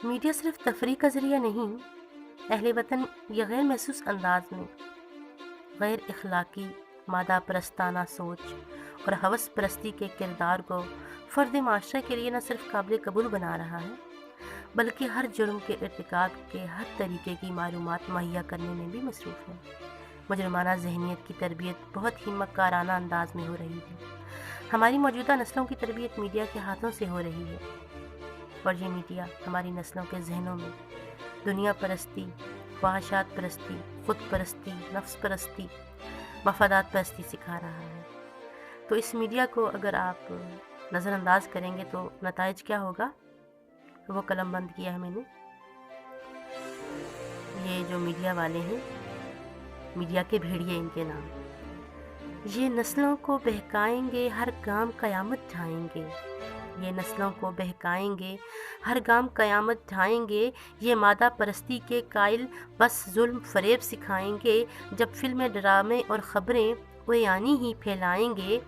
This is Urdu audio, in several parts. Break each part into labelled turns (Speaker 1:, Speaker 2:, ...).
Speaker 1: میڈیا صرف تفریح کا ذریعہ نہیں، اہل وطن یہ غیر محسوس انداز میں غیر اخلاقی، مادہ پرستانہ سوچ اور ہوس پرستی کے کردار کو فرد معاشرے کے لیے نہ صرف قابل قبول بنا رہا ہے، بلکہ ہر جرم کے ارتکاب کے ہر طریقے کی معلومات مہیا کرنے میں بھی مصروف ہے۔ مجرمانہ ذہنیت کی تربیت بہت ہی مکارانہ انداز میں ہو رہی ہے۔ ہماری موجودہ نسلوں کی تربیت میڈیا کے ہاتھوں سے ہو رہی ہے، اور یہ میڈیا ہماری نسلوں کے ذہنوں میں دنیا پرستی، خواہشات پرستی، خود پرستی، نفس پرستی، مفادات پرستی سکھا رہا ہے۔ تو اس میڈیا کو اگر آپ نظر انداز کریں گے تو نتائج کیا ہوگا؟ وہ قلم بند کیا ہے میں نے۔ یہ جو میڈیا والے ہیں، میڈیا کے بھیڑیے ان کے نام، یہ نسلوں کو بہکائیں گے، ہر گام قیامت ڈھائیں گے۔ یہ نسلوں کو بہکائیں گے، ہر گام قیامت ڈھائیں گے۔ یہ مادہ پرستی کے قائل بس ظلم فریب سکھائیں گے، جب فلمیں، ڈرامے اور خبریں اوریانی ہی پھیلائیں گے۔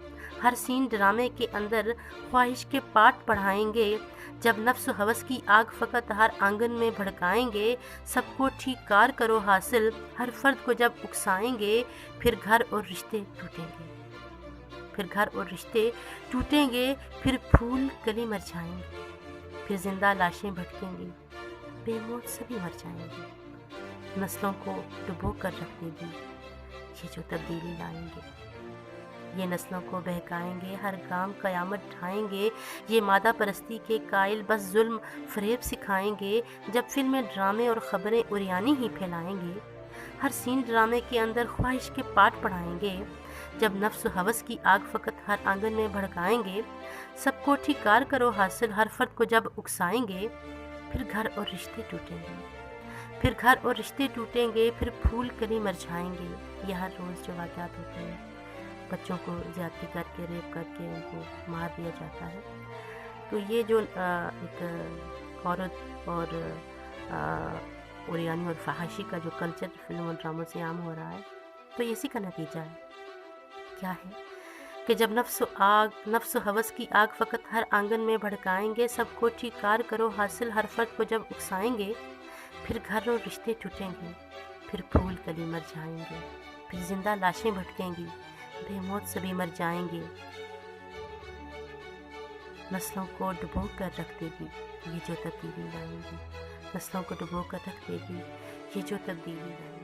Speaker 1: ہر سین ڈرامے کے اندر خواہش کے پاٹ پڑھائیں گے، جب نفس و ہوس کی آگ فقط ہر آنگن میں بھڑکائیں گے۔ سب کو ٹھیک کار کرو حاصل، ہر فرد کو جب اکسائیں گے، پھر گھر اور رشتے ٹوٹیں گے۔ پھر گھر اور رشتے ٹوٹیں گے، پھر پھول کلی مرجھائیں گے، پھر زندہ لاشیں بھٹکیں گی، بے موت سبھی مر جائیں گے۔ نسلوں کو ڈبو کر رکھ دے گی یہ جو تبدیلی لائیں گے۔ یہ نسلوں کو بہکائیں گے، ہر گام قیامت ڈھائیں گے۔ یہ مادہ پرستی کے قائل بس ظلم فریب سکھائیں گے، جب فلمیں، ڈرامے اور خبریں اوریانی ہی پھیلائیں گے۔ ہر سین ڈرامے کے اندر خواہش کے پاٹ پڑھائیں گے، جب نفس و ہوس کی آگ فقط ہر آنگن میں بھڑکائیں گے۔ سب کو ٹھیک کار کرو حاصل، ہر فرد کو جب اکسائیں گے، پھر گھر اور رشتے ٹوٹیں گے۔ پھر گھر اور رشتے ٹوٹیں گے، پھر پھول کلی مرجھائیں گے۔ یہ ہر روز جو واقعات ہوتے ہیں، بچوں کو زیادتی کر کے، ریپ کر کے ان کو مار دیا جاتا ہے۔ تو یہ جو ایک عورت اور اوریانی اور فحاشی کا جو کلچر فلم اور ڈراموں سے عام ہو رہا ہے، تو اسی کا نتیجہ ہے۔ کیا ہے کہ جب نفس و ہوس کی آگ فقط ہر آنگن میں بھڑکائیں گے، سب کو ٹھیک کار کرو حاصل، ہر فرد کو جب اکسائیں گے، پھر گھر اور رشتے ٹوٹیں گے، پھر پھول کلی مرجھائیں گے، پھر زندہ لاشیں بھٹکیں گی، بے موت سبھی مر جائیں گے۔ نسلوں کو ڈبو کر رکھ دے گی یہ جو تبدیلی لائیں گے۔ نسلوں کو ڈبو کر رکھ دے گی یہ جو تبدیلی لائیں گے۔